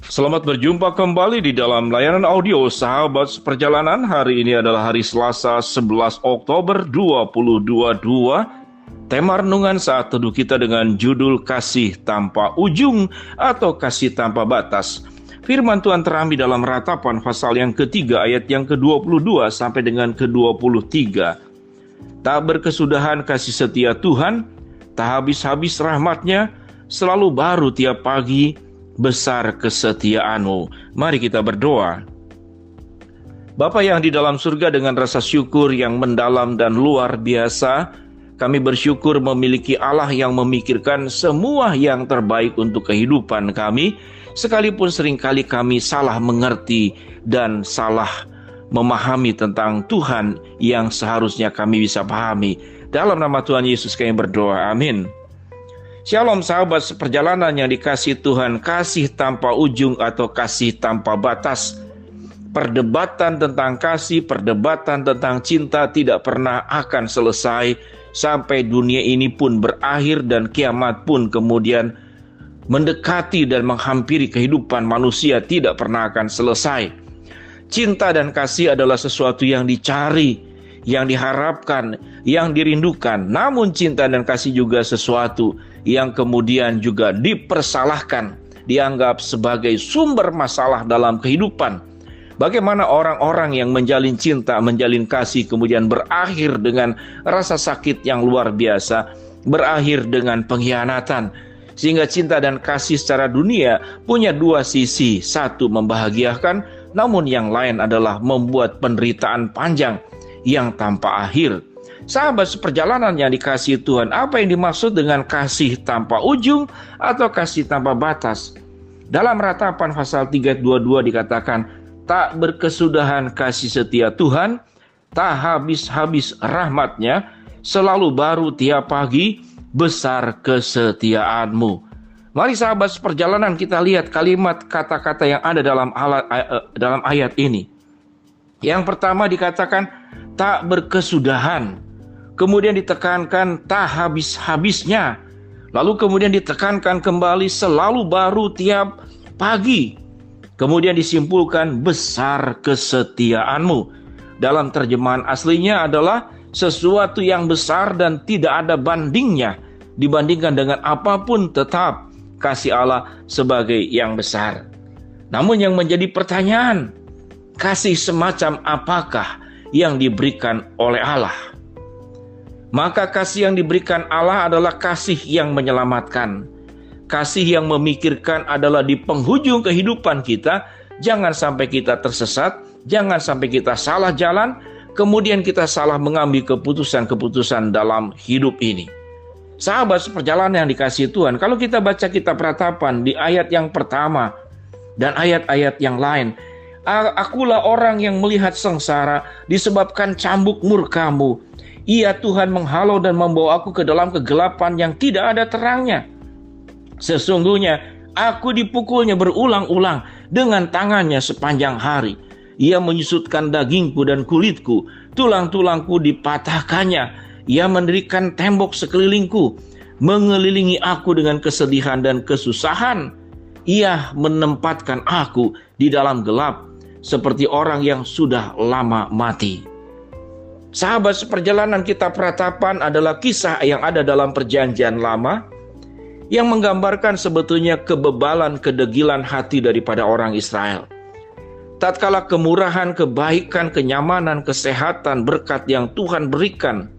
Selamat berjumpa kembali di dalam layanan audio Sahabat Seperjalanan. Hari ini adalah hari Selasa 11 Oktober 2022. Tema renungan saat teduh kita dengan judul Kasih Tanpa Ujung atau Kasih Tanpa Batas. Firman Tuhan terambil dalam Ratapan pasal yang ketiga ayat yang ke-22 sampai dengan ke-23. Tak berkesudahan kasih setia Tuhan, tak habis-habis rahmat-Nya, selalu baru tiap pagi, besar kesetiaan-Mu. Mari kita berdoa. Bapa yang di dalam surga, dengan rasa syukur yang mendalam dan luar biasa, kami bersyukur memiliki Allah yang memikirkan semua yang terbaik untuk kehidupan kami, sekalipun seringkali kami salah mengerti dan salah memahami tentang Tuhan yang seharusnya kami bisa pahami. Dalam nama Tuhan Yesus kami berdoa, amin. Shalom sahabat seperjalanan yang dikasihi Tuhan. Kasih tanpa ujung atau kasih tanpa batas. Perdebatan tentang kasih, perdebatan tentang cinta tidak pernah akan selesai sampai dunia ini pun berakhir dan kiamat pun kemudian mendekati dan menghampiri kehidupan manusia, tidak pernah akan selesai. Cinta dan kasih adalah sesuatu yang dicari, yang diharapkan, yang dirindukan. Namun cinta dan kasih juga sesuatu yang kemudian juga dipersalahkan, dianggap sebagai sumber masalah dalam kehidupan. Bagaimana orang-orang yang menjalin cinta, menjalin kasih kemudian berakhir dengan rasa sakit yang luar biasa, berakhir dengan pengkhianatan. Sehingga cinta dan kasih secara dunia punya dua sisi. Satu membahagiakan, namun yang lain adalah membuat penderitaan panjang yang tanpa akhir. Sahabat seperjalanan yang dikasihi Tuhan, apa yang dimaksud dengan kasih tanpa ujung atau kasih tanpa batas? Dalam Ratapan pasal 3:22 dikatakan, tak berkesudahan kasih setia Tuhan, tak habis-habis rahmat-Nya, selalu baru tiap pagi, besar kesetiaan-Mu. Mari sahabat seperjalanan kita lihat kalimat kata-kata yang ada dalam ayat ini. Yang pertama dikatakan tak berkesudahan. Kemudian ditekankan tak habis-habisnya. Lalu kemudian ditekankan kembali selalu baru tiap pagi. Kemudian disimpulkan besar kesetiaan-Mu. Dalam terjemahan aslinya adalah sesuatu yang besar dan tidak ada bandingnya. Dibandingkan dengan apapun tetap kasih Allah sebagai yang besar. Namun yang menjadi pertanyaan, kasih semacam apakah yang diberikan oleh Allah? Maka kasih yang diberikan Allah adalah kasih yang menyelamatkan. Kasih yang memikirkan adalah di penghujung kehidupan kita, jangan sampai kita tersesat, jangan sampai kita salah jalan, kemudian kita salah mengambil keputusan-keputusan dalam hidup ini. Sahabat seperjalanan yang dikasihi Tuhan, kalau kita baca kitab Ratapan di ayat yang pertama dan ayat-ayat yang lain, akulah orang yang melihat sengsara disebabkan cambuk murka-Mu. Ia Tuhan menghalau dan membawa aku ke dalam kegelapan yang tidak ada terangnya. Sesungguhnya aku dipukulnya berulang-ulang dengan tangannya sepanjang hari. Ia menyusutkan dagingku dan kulitku, tulang-tulangku dipatahkannya. Ia mendirikan tembok sekelilingku, mengelilingi aku dengan kesedihan dan kesusahan. Ia menempatkan aku di dalam gelap, seperti orang yang sudah lama mati. Sahabat seperjalanan kitab Ratapan adalah kisah yang ada dalam perjanjian lama, yang menggambarkan sebetulnya kebebalan, kedegilan hati daripada orang Israel. Tatkala kemurahan, kebaikan, kenyamanan, kesehatan, berkat yang Tuhan berikan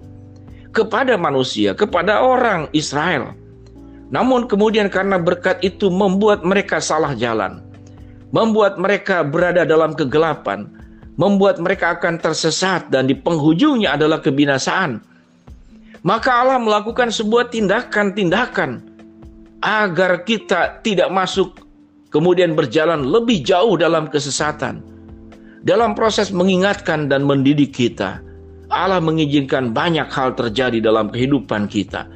kepada manusia, kepada orang Israel. Namun kemudian karena berkat itu membuat mereka salah jalan, membuat mereka berada dalam kegelapan, membuat mereka akan tersesat dan di penghujungnya adalah kebinasaan. Maka Allah melakukan sebuah tindakan-tindakan agar kita tidak masuk kemudian berjalan lebih jauh dalam kesesatan. Dalam proses mengingatkan dan mendidik kita, Allah mengizinkan banyak hal terjadi dalam kehidupan kita.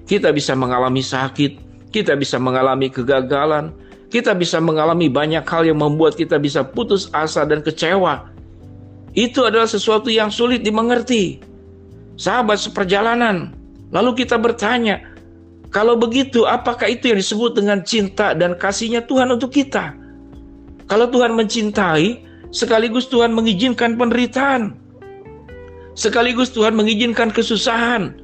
Kita bisa mengalami sakit, kita bisa mengalami kegagalan, kita bisa mengalami banyak hal yang membuat kita bisa putus asa dan kecewa. Itu adalah sesuatu yang sulit dimengerti. Sahabat seperjalanan, lalu kita bertanya, kalau begitu apakah itu yang disebut dengan cinta dan kasihnya Tuhan untuk kita? Kalau Tuhan mencintai, sekaligus Tuhan mengizinkan penderitaan. Sekaligus Tuhan mengizinkan kesusahan.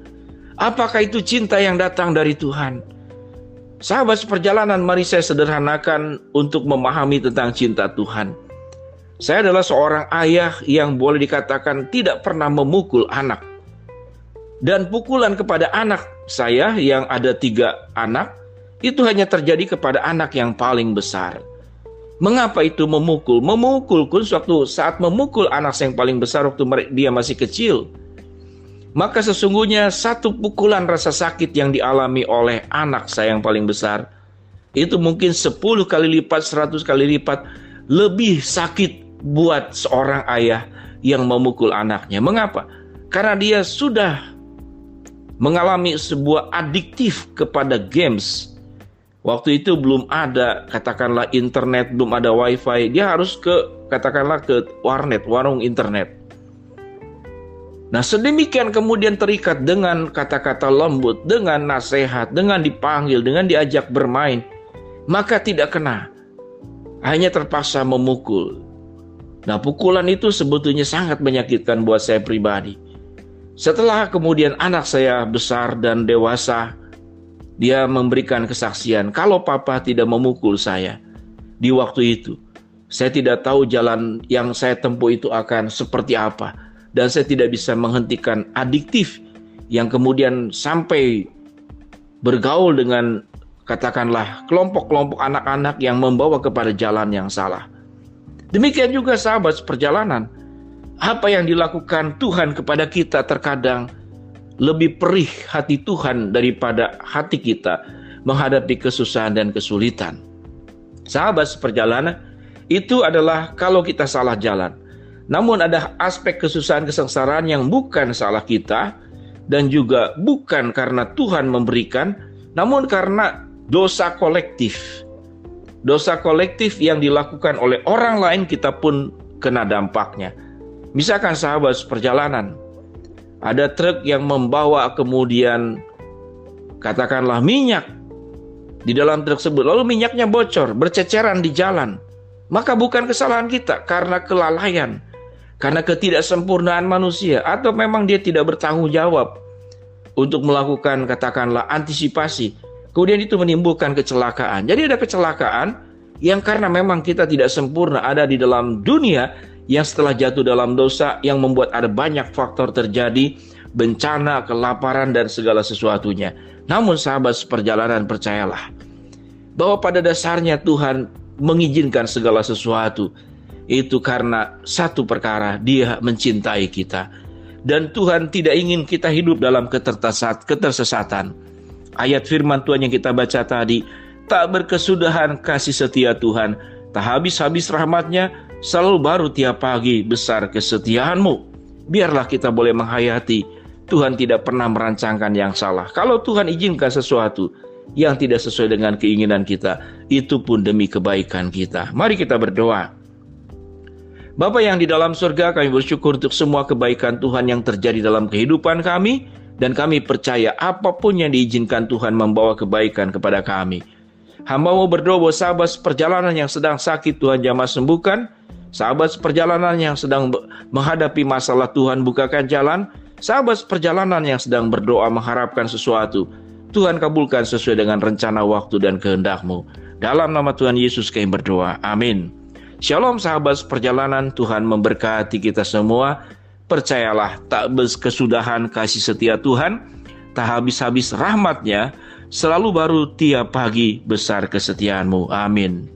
Apakah itu cinta yang datang dari Tuhan? Sahabat seperjalanan, mari saya sederhanakan untuk memahami tentang cinta Tuhan. Saya adalah seorang ayah yang boleh dikatakan tidak pernah memukul anak. Dan pukulan kepada anak saya yang ada 3 anak, itu hanya terjadi kepada anak yang paling besar. Mengapa itu memukul? Memukul pun suatu saat memukul anak yang paling besar waktu dia masih kecil. Maka sesungguhnya satu pukulan rasa sakit yang dialami oleh anak saya yang paling besar, itu mungkin 10 kali lipat, 100 kali lipat lebih sakit buat seorang ayah yang memukul anaknya. Mengapa? Karena dia sudah mengalami sebuah adiktif kepada games. Waktu itu belum ada katakanlah internet, belum ada wifi. Dia harus katakanlah ke warnet, warung internet. Nah, sedemikian kemudian terikat dengan kata-kata lembut, dengan nasihat, dengan dipanggil, dengan diajak bermain, maka tidak kena. Hanya terpaksa memukul. Nah, pukulan itu sebetulnya sangat menyakitkan buat saya pribadi. Setelah kemudian anak saya besar dan dewasa, dia memberikan kesaksian, kalau papa tidak memukul saya di waktu itu, saya tidak tahu jalan yang saya tempuh itu akan seperti apa. Dan saya tidak bisa menghentikan adiktif yang kemudian sampai bergaul dengan katakanlah kelompok-kelompok anak-anak yang membawa kepada jalan yang salah. Demikian juga sahabat seperjalanan. Apa yang dilakukan Tuhan kepada kita terkadang lebih perih hati Tuhan daripada hati kita menghadapi kesusahan dan kesulitan. Sahabat seperjalanan, itu adalah kalau kita salah jalan. Namun ada aspek kesusahan kesengsaraan yang bukan salah kita dan juga bukan karena Tuhan memberikan, namun karena dosa kolektif. Dosa kolektif yang dilakukan oleh orang lain, kita pun kena dampaknya. Misalkan sahabat seperjalanan, ada truk yang membawa kemudian katakanlah minyak di dalam truk tersebut, lalu minyaknya bocor, berceceran di jalan. Maka bukan kesalahan kita, karena kelalaian, karena ketidaksempurnaan manusia, atau memang dia tidak bertanggung jawab untuk melakukan katakanlah antisipasi. Kemudian itu menimbulkan kecelakaan. Jadi ada kecelakaan yang karena memang kita tidak sempurna, ada di dalam dunia yang setelah jatuh dalam dosa, yang membuat ada banyak faktor terjadi, bencana, kelaparan, dan segala sesuatunya. Namun sahabat seperjalanan, percayalah bahwa pada dasarnya Tuhan mengizinkan segala sesuatu. Itu karena satu perkara, Dia mencintai kita. Dan Tuhan tidak ingin kita hidup dalam ketersesatan. Ayat firman Tuhan yang kita baca tadi, tak berkesudahan kasih setia Tuhan, tak habis-habis rahmat-Nya, selalu baru tiap pagi, besar kesetiaan-Mu. Biarlah kita boleh menghayati, Tuhan tidak pernah merancangkan yang salah. Kalau Tuhan izinkan sesuatu yang tidak sesuai dengan keinginan kita, itu pun demi kebaikan kita. Mari kita berdoa. Bapa yang di dalam surga, kami bersyukur untuk semua kebaikan Tuhan yang terjadi dalam kehidupan kami, dan kami percaya apapun yang diizinkan Tuhan membawa kebaikan kepada kami. Hamba-Mu berdoa bahwa sahabat seperjalanan yang sedang sakit, Tuhan jamah sembuhkan. Sahabat seperjalanan yang sedang menghadapi masalah, Tuhan bukakan jalan. Sahabat seperjalanan yang sedang berdoa mengharapkan sesuatu, Tuhan kabulkan sesuai dengan rencana waktu dan kehendak-Mu. Dalam nama Tuhan Yesus kami berdoa. Amin. Shalom sahabat seperjalanan, Tuhan memberkati kita semua. Percayalah, tak berkesudahan kasih setia Tuhan, tak habis-habis rahmat-Nya, selalu baru tiap pagi, besar kesetiaan-Mu. Amin.